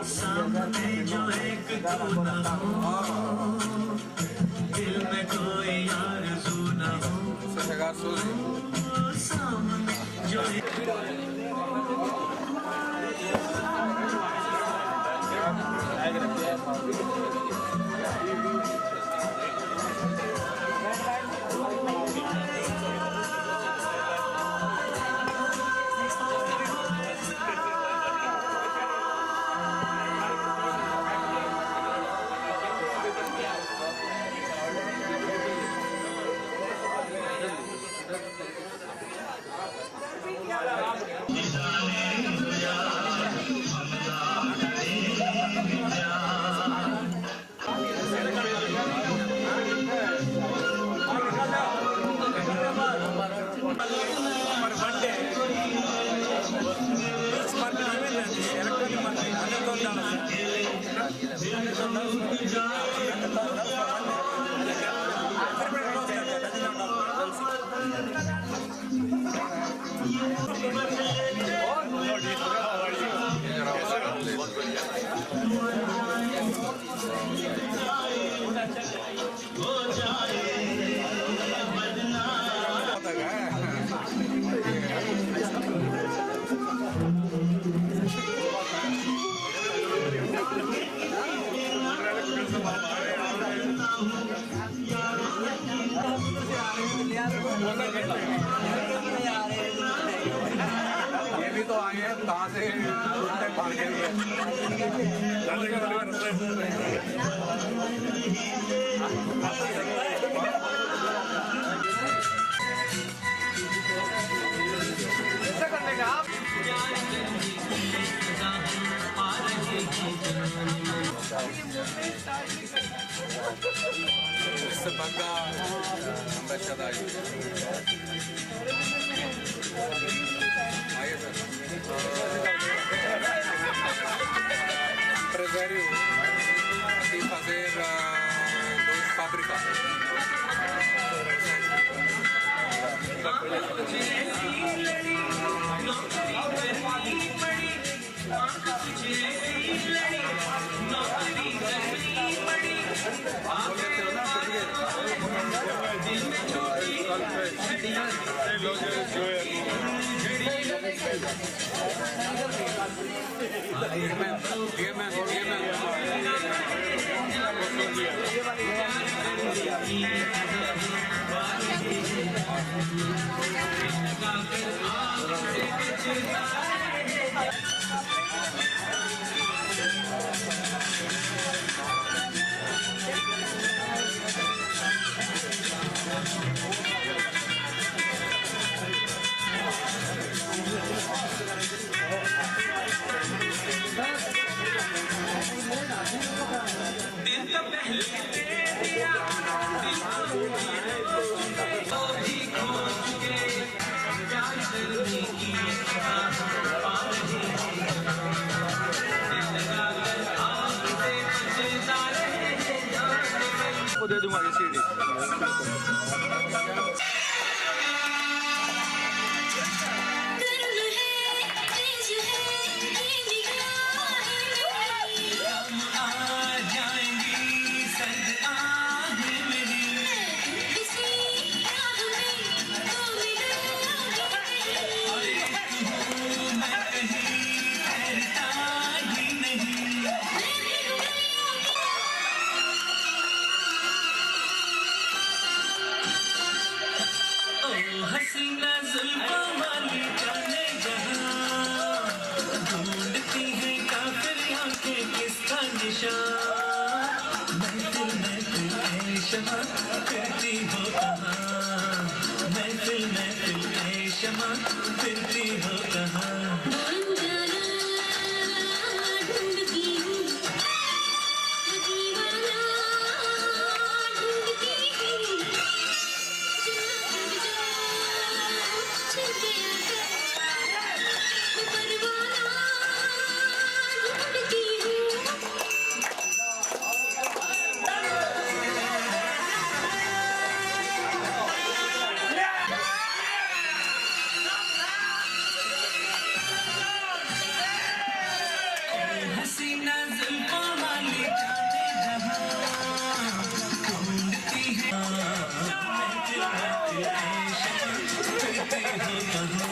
सामने जो एक तू न हो, दिल में कोई आरज़ू न हो, सामने जो ये भी तो आए हैं कहाँ से पार के लिए ऐसा करने का आप इससे बग्गा आइए sir empresário de fazer dois fábricas. Dentro आपको दे दूंगा ये सीडी। हसीना जुल्फों वाली जाने जहां ढूंढती है काफिर आंखें किसका निशान। महफिल महफिल ए शमा फिरती हो कहाँ, महफिल महफिल ए शमा फिरती हो कहाँ। हसीना जुल्फों वाली जाने जहां ढूंढती है महफिल महफिल ए शमा फिरती हो कहाँ।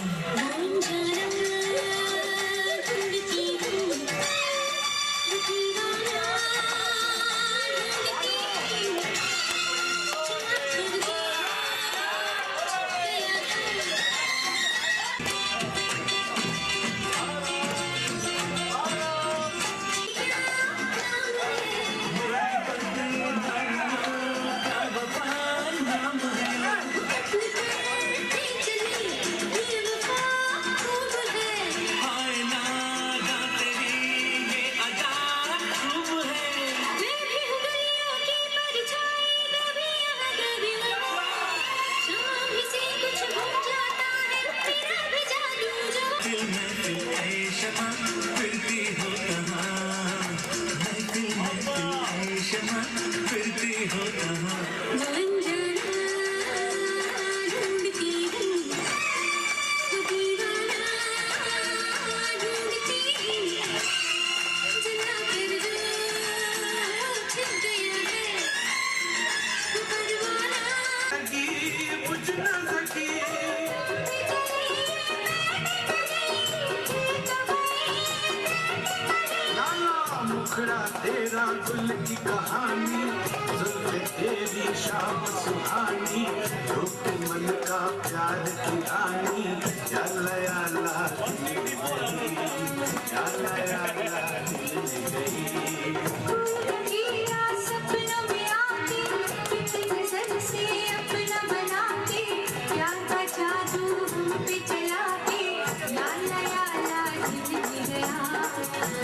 महफिल महफिल ए शमा फिरती हो कहाँ, महफिल महफिल ए शमा फिरती हो कहाँ। मुखड़ा तेरा गुल की कहानी, जुल्फ़े तेरी शाम सुहानी, रूप मन का प्यार की रानी। या अल्लाह या अल्लाह या अल्लाह या अल्लाह सपनों में आके नजर से अपना बना के प्यार का जादू हम पे चला के। या अल्लाह या अल्लाह दिल दे गया,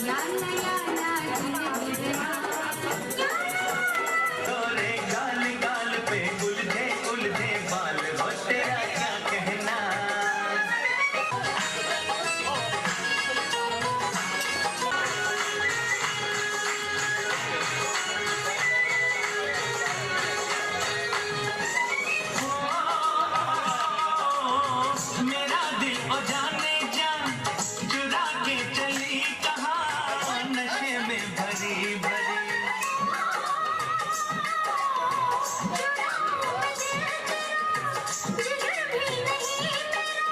या अल्लाह या अल्लाह दिल दे गया। तोरे गाल गाल पे उलझे उलझे बाल हो तेरा क्या कहना। मेरा दिल ओ जाने जा चुरा के चली कहाँ, नशे में भरी भरी। जिगर भी नहीं मेरा,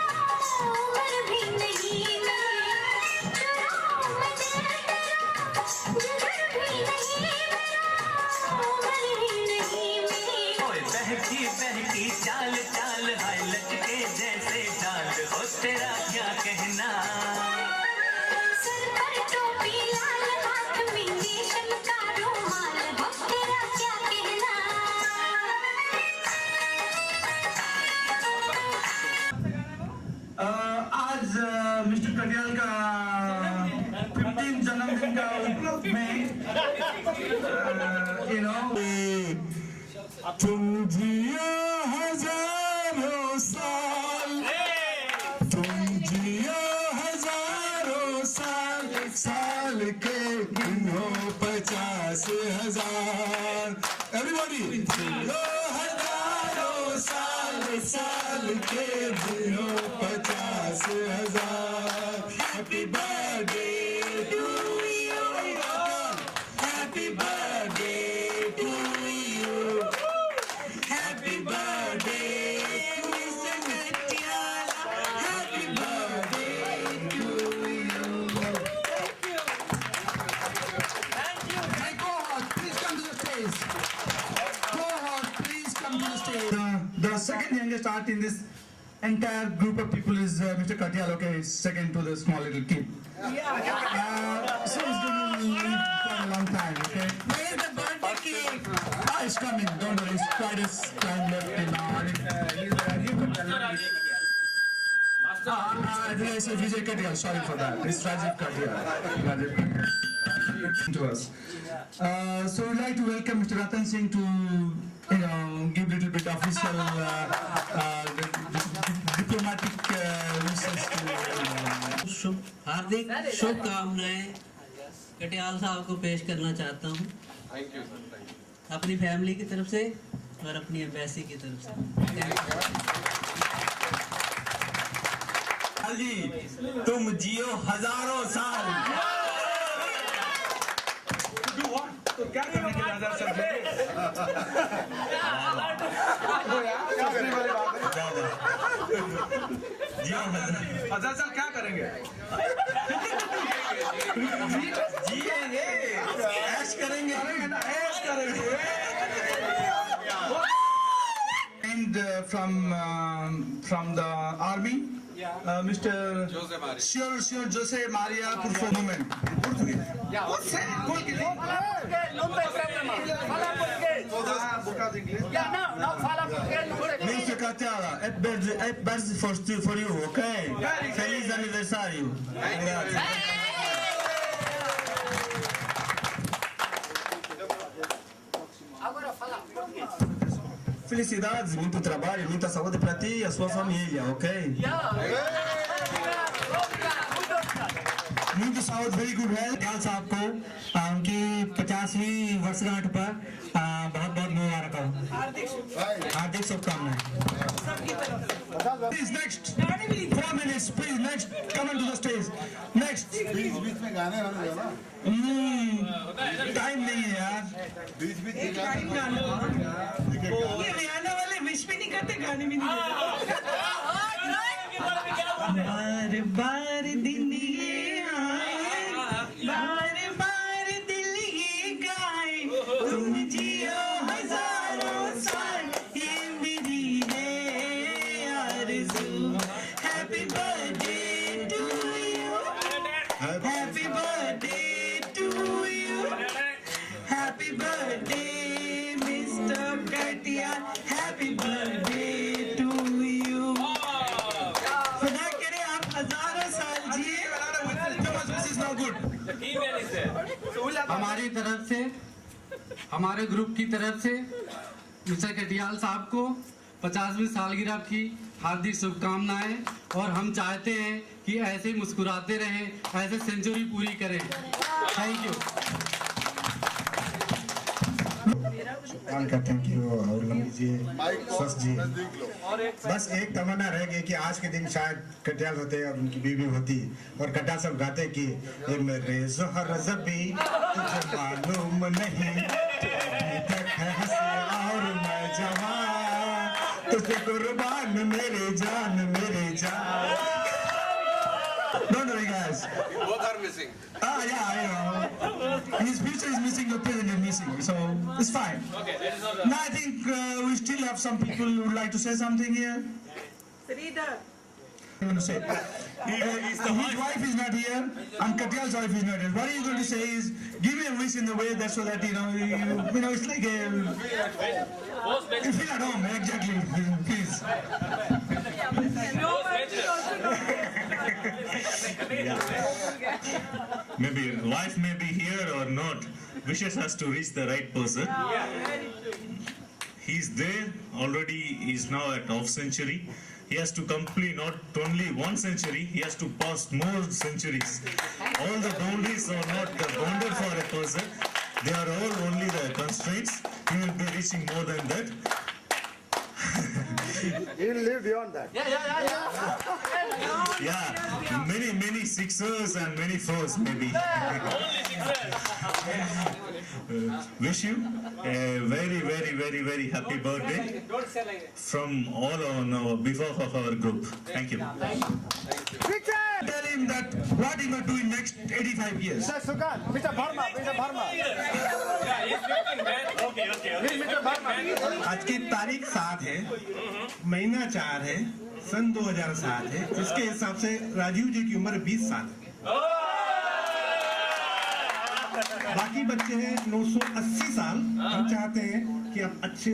उम्र भी नहीं मेरी। जिगर भी नहीं मेरा, उम्र भी नहीं मेरी। ओए बहकी बहकी चाल चाल हाय लटके जैसे डाल हो तेरा क्या कहना। सर पर टोपी लाल, हाथ में रेशम का रुमाल, हो तेरा क्या कहना। आज मिस्टर कटियाल का 15 जन्मदिन का उपलक्ष्य में तुम जियो हजारों साल, तुम जियो हजारों साल, साल के गिनो 50,000। Everybody. यो हजारों साल साल के दिनों 50,000. Happy birthday to you. Happy birthday to you. Happy birthday, Mr. Katyala. Happy birthday to you. My cohort, please come to the stage. Cohort, please come to the stage. The second youngest art in this entire group of people is Mr. Katyal. Okay, he's second to the small little kid. So he's going to live for a long time. Okay. Where's the birthday cake? Ah, it's coming. Don't worry. It's quite a time left in I think I said Vijay Katyal. Sorry for that. It's Rajiv Katyal. To us. So we'd like to welcome Mr. Ratan Singh to, give a little bit official diplomatic wishes to. हार्दिक शुभकामनाएं कटियाल साहब को पेश करना चाहता हूं thank you sir, thank you. अपनी family की तरफ से और अपनी एम्बेसी की तरफ से. जी तुम जियो हजारों साल. तो क्या करने की नजर सर जी? क्या करने वाली बात है? जियो हजार साल क्या करेंगे? जिएंगे, ऐश करेंगे. ऐश करेंगे. And from the army, Mr. Jose Maria. Sure, Jose Maria, por favor, un momento. Mr. Katyala, happy birthday for you, okay? Feliz aniversário. Felicidades, muito trabalho, muita saúde para ti e a sua família, ok? Muito saúde, very good health. Katyal साहब को उनकी 50वीं वर्षगांठ पर बहुत बहुत मुबारक हो. हार्दिक शुभकामनाएं. Please next 4 minutes, please next come on to the stage. Next. बीच में गाने वाले हो ना. टाइम नहीं है यार. बीच ये आने वाले विश भी नहीं करते, गाने भी नहीं करते. बार बार दिन ये आए, बार बार दिल ये गाए, तुम जियो हजारों साल, ये मेरी है आरज़ू. Happy birthday to you. Happy birthday to you. Happy birthday, Mr. Katyal. Happy birthday to you. खुदा करे आप हजारों साल जिए. This is not good. हमारी तरफ से, हमारे ग्रुप की तरफ से मिस्टर कटियाल साहब को 50वीं सालगिरह की हार्दिक शुभकामनाएं. और हम चाहते हैं कि ऐसे ही मुस्कुराते रहें, ऐसे सेंचुरी पूरी करें. Thank you. थैंक यू और जी स्वस्थ जी. बस एक तमन्ना रह गई कि आज के दिन शायद कटियाल होते और उनकी बीवी होती और कटियाल सब गाते कि ये मेरे ज़ोहर ज़बी तुझे मालूम नहीं अभी तक है हंसी और मैं जवान तुझे कुर्बान मेरे जान. Don't worry guys. Both are missing. Yeah, I know. His future is missing, your present is missing, so it's fine. Okay, that is not Now I think we still have some people who would like to say something here. Sridhar. I'm going to say. His wife is not here, and Katyal's wife is not here. What he's going to say is, give me a wish in the way that so that it's like a. You feel at home, exactly. Please. Maybe wife may be here or not. Wishes has to reach the right person. He's there already. He's now at half century. He has to complete not only 1 century. He has to pass more centuries. All the boundaries are not bounded for a person. They are all only the constraints. he will be reaching more than that. He will live beyond that. Yeah, many sixers and many fours maybe. Wish you a very happy birthday from all on behalf of our group. Thank you. Tell him that what he will do in next 85 years. Mr. Sukan, Mr. Bharma. आज की तारीख 7 है, महीना 4 है, सन 2007 है, जिसके हिसाब से राजीव जी की उम्र 20 साल है। बाकी बच्चे हैं 980 साल। हम चाहते हैं कि आप अच्छे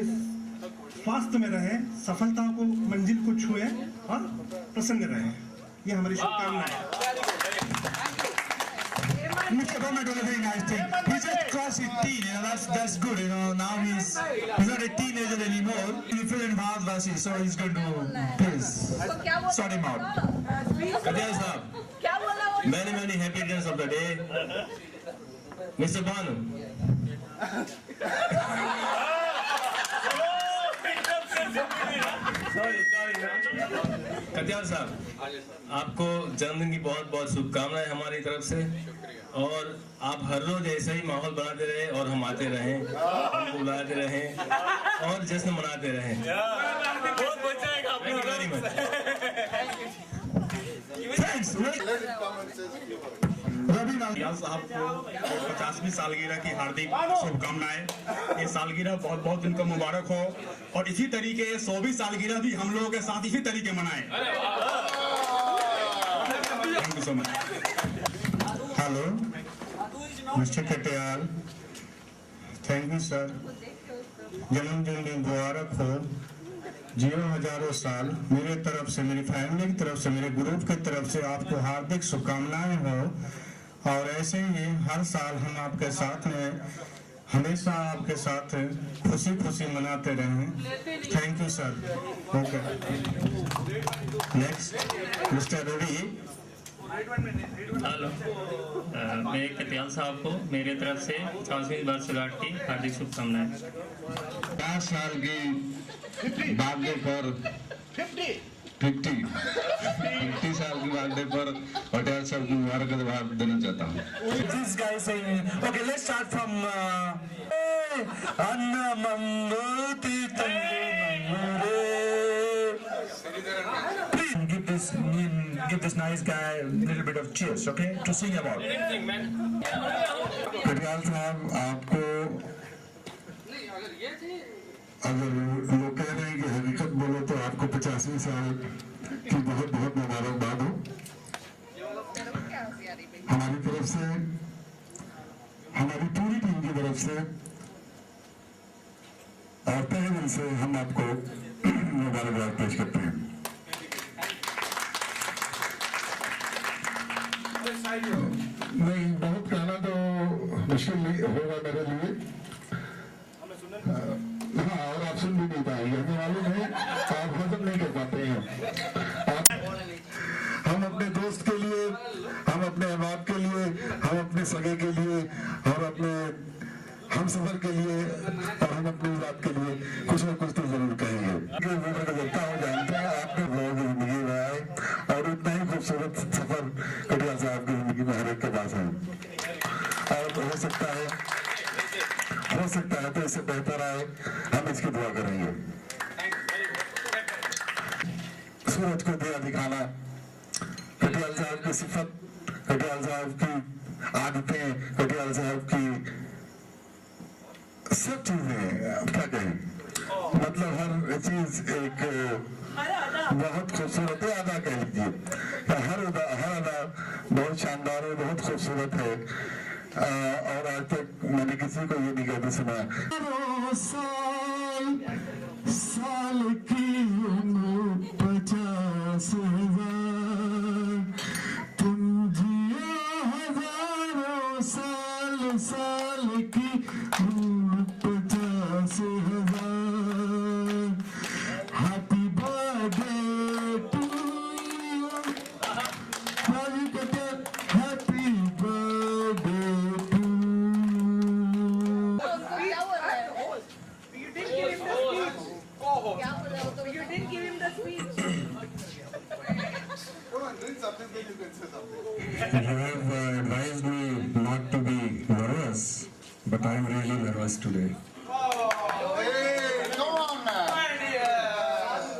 स्वास्थ्य में रहें, सफलता को मंजिल को छुए और प्रसन्न रहें। ये हमारी शुभकामनाएं हैं। Mr. Bowman did a very nice thing. He just crossed 18, that's good, now he's not a teenager anymore. He fell in Bharatvashi, so he's going to please sort him out. Katyal sahab, many happy returns of the day. Mr. Banu. Katiyal साहब, आपको जन्मदिन की बहुत शुभकामनाएं हमारी तरफ से, और आप हर रोज ऐसा ही माहौल बनाते रहे और हम आते रहें, हमको बुलाते रहें और जश्न मनाते रहें। Thank you very much. Katiyal साहब को 50वीं सालगिरह की हार्दिक शुभकामनाएं। ये सालगिरह बहुत उनको मुबारक हो, और इसी तरीके 100वीं सालगिरह भी हम लोगों के साथ इसी तरीके मनाएं। Thank you so much. Hello mister Katiyal, thank you sir. जन्मदिन मुबारक हो, जियो हजारों साल। मेरे तरफ से, मेरी फैमिली की तरफ से, मेरे ग्रुप की तरफ से आपको हार्दिक शुभकामनाएं हो, और ऐसे ही हर साल हम आपके साथ में, हमेशा आपके साथ खुशी मनाते रहें। Thank you sir. Okay, next mister Ravi. Hello, मैं कटियाल साहब को मेरे तरफ से 50वीं वर्षगांठ की हार्दिक शुभकामनाएं। 50 साल की बर्थडे पर 50 साल की बर्थडे पर पटेल साहब को मुबारकबाद देना चाहता हूँ। This guy saying, okay, let's start from Anna Mangoti Please give this nice guy a little bit of cheers, okay, to sing about. Patel साहब, आपको अगर लोग कह रहे हैं कि हकीकत बोलो तो आपको 50वीं साल की बहुत मुबारकबाद हो। हमारी तरफ से, हमारी पूरी टीम की तरफ से और तहे दिल से हम आपको मुबारकबाद पेश करते हैं। नहीं, बहुत कहना तो मुश्किल होगा मेरे लिए। हाँ, और आप सुन भी नहीं पाएंगे, हमें मालूम है आप हजम नहीं कर पाते हैं। हम अपने दोस्त के लिए, हम अपने अहबाब के लिए, हम अपने सगे के लिए, और अपने हम सफर के लिए, और हम अपनी बात के लिए कुछ न कुछ तो जरूर कहेंगे। गुजरता हो जानते हैं आपने बहुत जिंदगी में आए, और उतना ही खूबसूरत सफर कटियाल साहब की जिंदगी में हर एक के पास है, और हो सकता है तो इससे बेहतर आए, हम इसकी दुआ करेंगे। सूरज को दिया दिखाना, कटियाल साहब की सिफत, कटियाल साहब की आदतें, कटियाल साहब की सब चीजें, क्या कहें, मतलब हर चीज एक बहुत खूबसूरत है। अदा कह लीजिए, हर अदा बहुत शानदार है, बहुत खूबसूरत है, और आज तक मैंने किसी को ये नहीं कहते सुना। साल की उम्र 50,000, तुम जियो हजारों साल की उम्र 50,000। Happy birthday to you, happy birthday to. nervous today.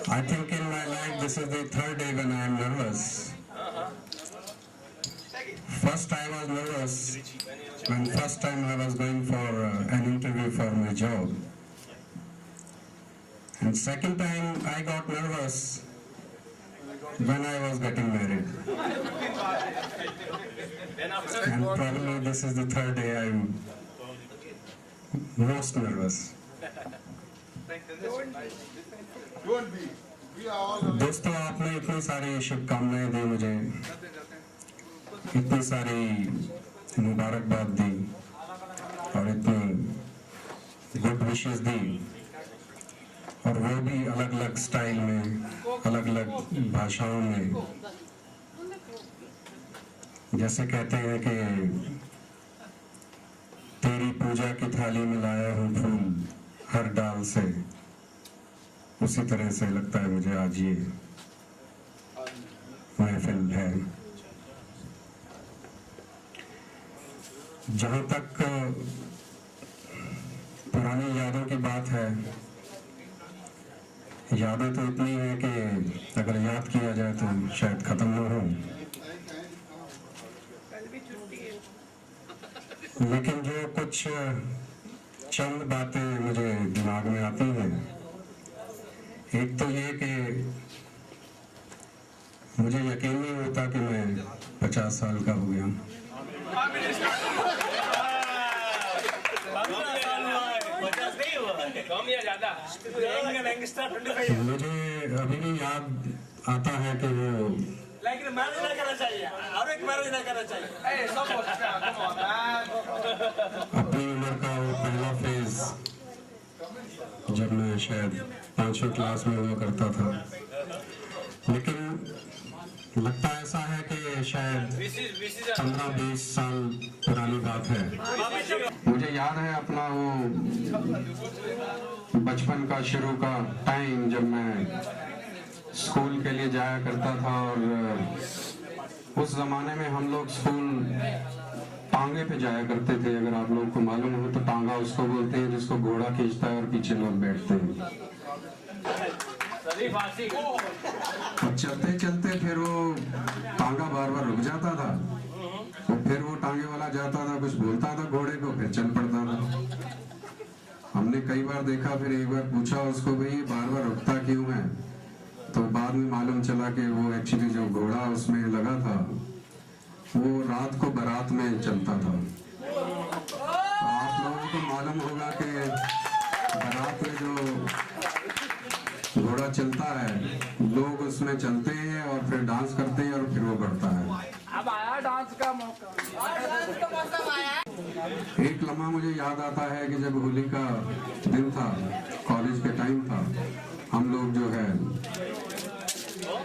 I think in my life this is the third day when I am nervous. First I was nervous when first time I was going for an interview for my job. And second time I got nervous when I was getting married. And probably this is the third day I'm most nervous. दोस्तों, आपने इतनी सारी शुभकामनाएं दी मुझे, इतनी सारी मुबारकबाद दी और इतनी गुड विशेस दी, और वो भी अलग अलग स्टाइल में, अलग अलग भाषाओं में। जैसे कहते हैं कि तेरी पूजा की थाली में लाया हूँ फूल हर डाल से, उसी तरह से लगता है मुझे आज ये महफिल है। जहाँ तक पुरानी यादों की बात है, यादें तो इतनी है कि अगर याद किया जाए तो शायद खत्म न हो, लेकिन जो कुछ चंद बातें मुझे दिमाग में आती हैं, एक तो ये कि मुझे यकीन नहीं होता कि मैं 50 साल का हो गया। मुझे अभी भी याद आता है कि वो अपनी उम्र का वो पहला फेज जब मैं शायद 5वीं क्लास में हुआ करता था, लेकिन लगता ऐसा है कि शायद 15-20 साल पुरानी बात है। मुझे याद है अपना वो बचपन का शुरू का टाइम जब मैं स्कूल के लिए जाया करता था, और उस जमाने में हम लोग स्कूल टांगे पे जाया करते थे। अगर आप लोगों को मालूम हो तो टांगा उसको बोलते हैं जिसको घोड़ा खींचता है और पीछे लोग बैठते हैं। और चलते चलते फिर वो टांगा बार बार रुक जाता था, और फिर वो टांगे वाला जाता था, कुछ बोलता था घोड़े को, फिर चल पड़ता था। हमने कई बार देखा, फिर एक बार पूछा उसको, भाई बार बार रुकता क्यों है? तो बाद में मालूम चला कि वो एक्चुअली जो घोड़ा उसमें लगा था वो रात को बारात में चलता था। तो आप लोगों को मालूम होगा कि बारात में जो घोड़ा चलता है, लोग उसमें चलते हैं और फिर डांस करते हैं और फिर वो बढ़ता है। अब आया डांस का मौका। एक लम्हा मुझे याद आता है कि जब होली का दिन था, कॉलेज के टाइम था, हम लोग जो है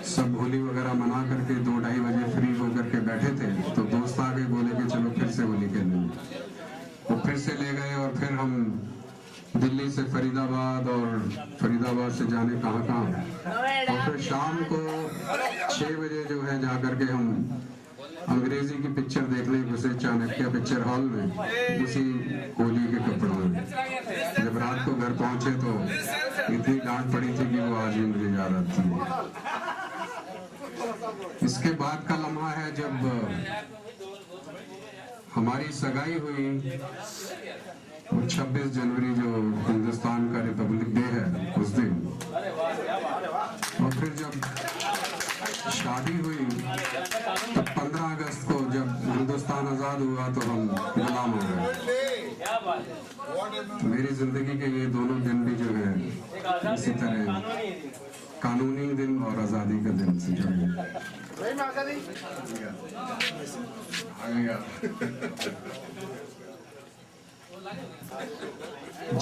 सब होली वगैरह मना करके 2-2:30 बजे फ्री होकर के बैठे थे, तो दोस्त आके बोले कि चलो फिर से होली खेलने। वो फिर से ले गए और फिर हम दिल्ली से फरीदाबाद और फरीदाबाद से जाने कहाँ, और फिर शाम को 6 बजे जो है जा करके हम अंग्रेजी की पिक्चर देखने घुसे चाणक्य पिक्चर हॉल में, उसी होली के कपड़ों में। जब रात को घर पहुंचे तो इतनी डांट पड़ी थी कि वो आज भी मुझे याद आती है। इसके बाद का लम्हा है जब हमारी सगाई हुई, 26 जनवरी जो हिंदुस्तान का रिपब्लिक डे है उस दिन, और फिर जब शादी हुई तो 15 अगस्त को जब हिंदुस्तान आजाद हुआ तो हम गुलाम हो गए। मेरी जिंदगी के ये दोनों दिन भी जो है इसी तरह कानूनी दिन और आजादी का दिन से जुड़े।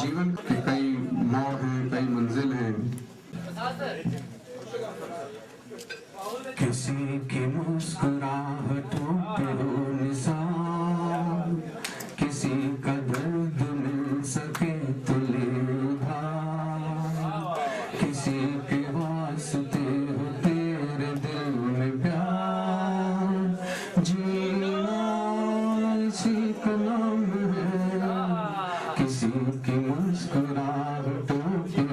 जीवन के कई मोड़ हैं, कई मंजिल हैं। किसी की मुस्कुराहटों पे हो निशान, किसी का दर्द मिल सके तो ले उधार, किसी के वास्ते हो तेरे दिल में प्यार, जीना इसी का नाम है, किसी मुस्कुराहटों के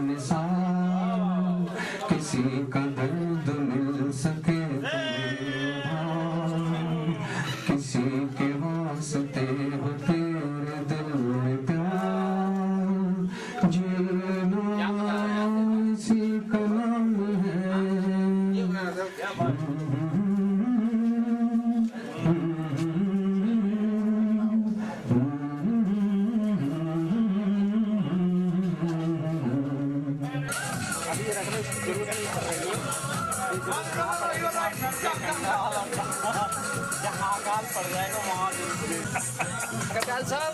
निसार, किसी का दर्द मिल सके किसी के वास्ते हो तेरे दिल में प्यार, जीना इसी का नाम है। अकाल पड़ जाएगा वहाँ कटाल साहब।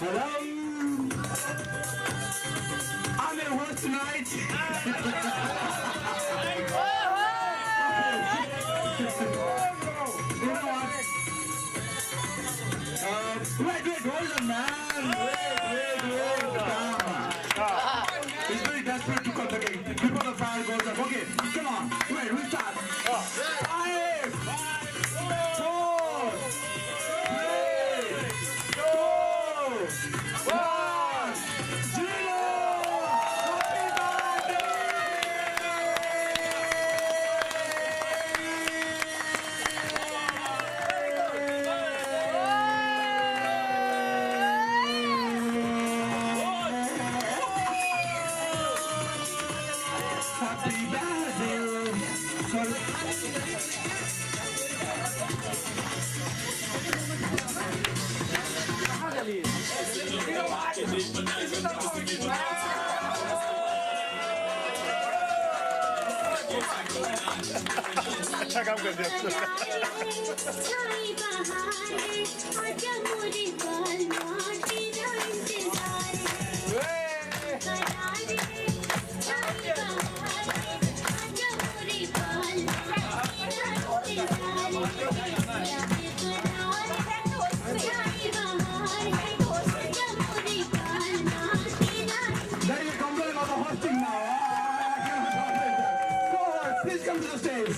Hello? I'm at work tonight. You know what? Wait, hold on, man. Wait. He's very desperate to come again. Before the fire goes up. Okay, come on. Wait, we'll start. 5, 4, 3, 2, 1, 0. Happy अच्छा काम कर दिया। Please come to the stage.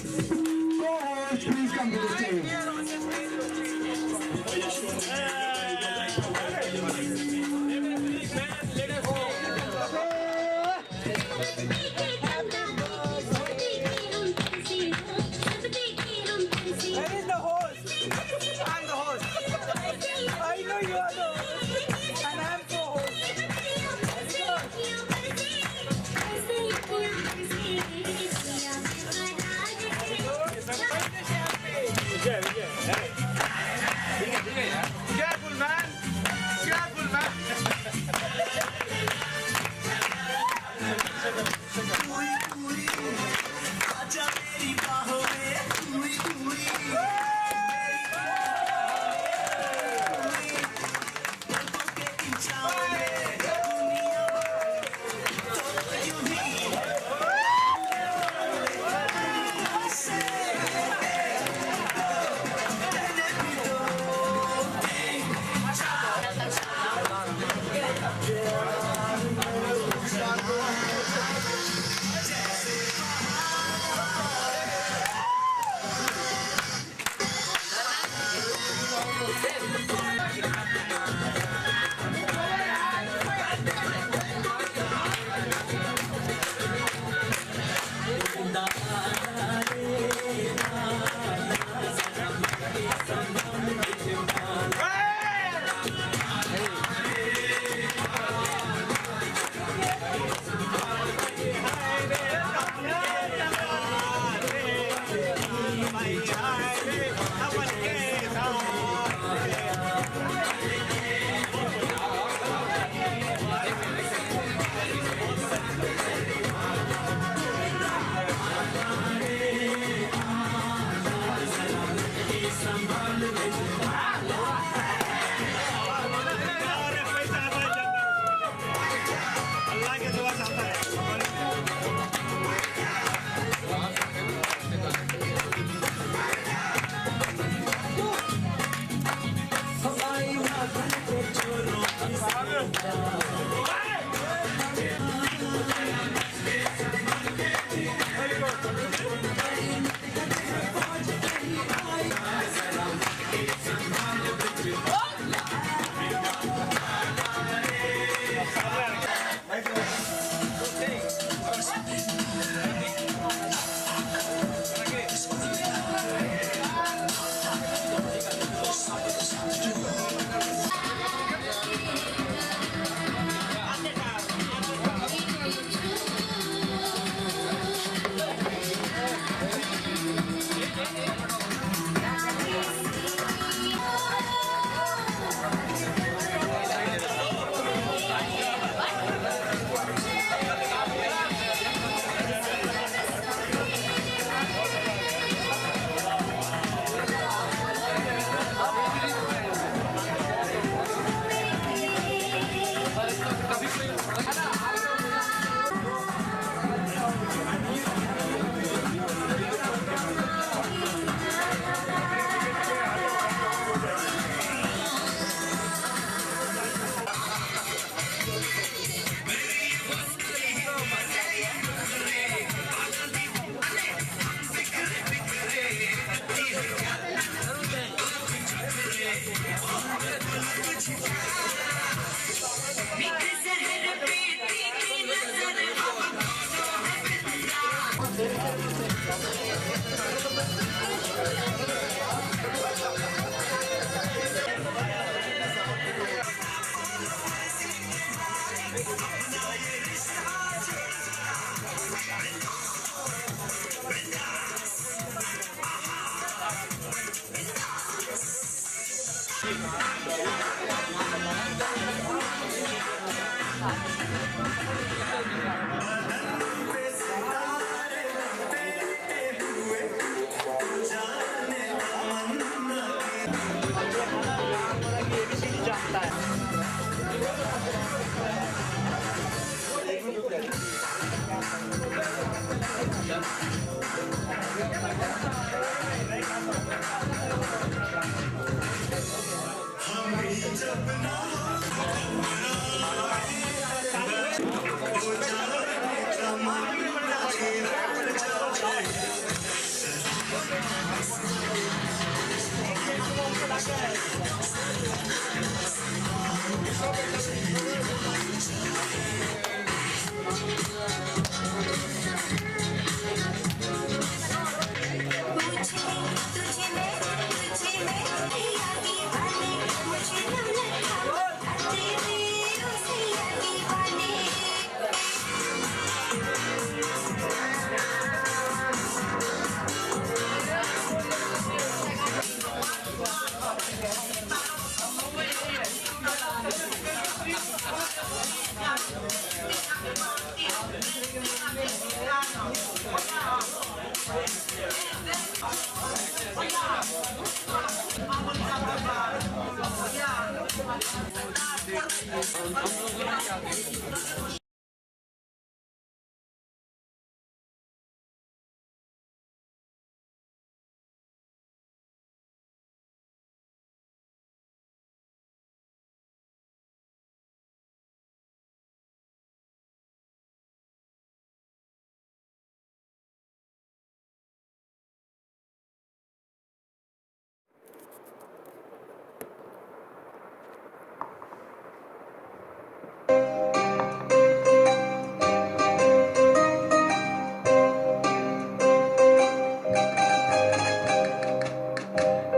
Co-host, please come to the stage. Where is the host? I'm the host. I know you are the host. And I'm co-host.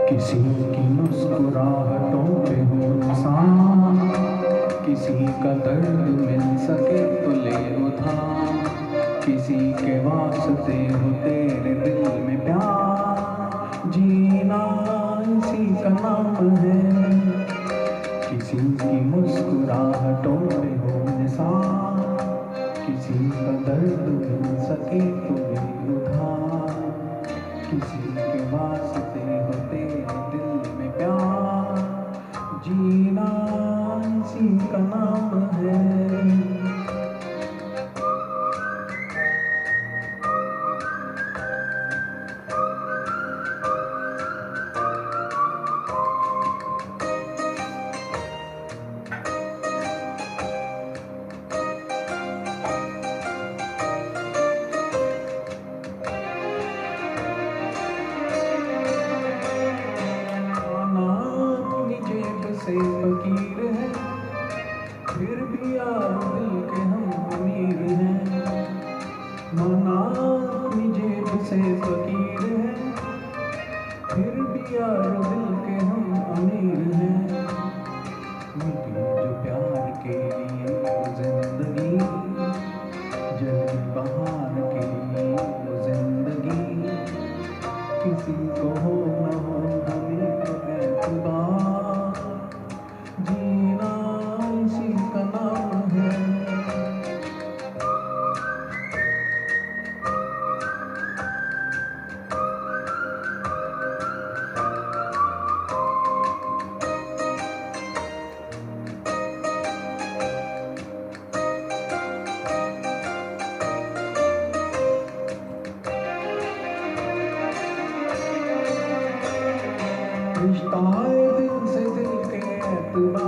किसी की मुस्कुराहटों पे हो निशान, किसी का दर्द मिल सके तो ले उधार, किसी के वास्ते हो तेरे दिल में प्यार, जीना इसी का नाम है। किसी की मुस्कुराहटों पे हो निशान, किसी का दर्द मिल सके तो ले उधार, किसी के वास्ते हो तेरे दिल में प्यार, जीना इसी का नाम है। से फकीर है, फिर भी यार दिल के हम अमीर हैं। माना अपनी जेब से फकीर है, फिर भी यार दिल के हम अमीर हैं। मिली जो प्यार के लिए वो जिंदगी, जली बहार के लिए वो जिंदगी, किसी को हो न हो हमें तो एतबार, जीना इसी का नाम है। रिश्ता है दिल से दिल के एतबार,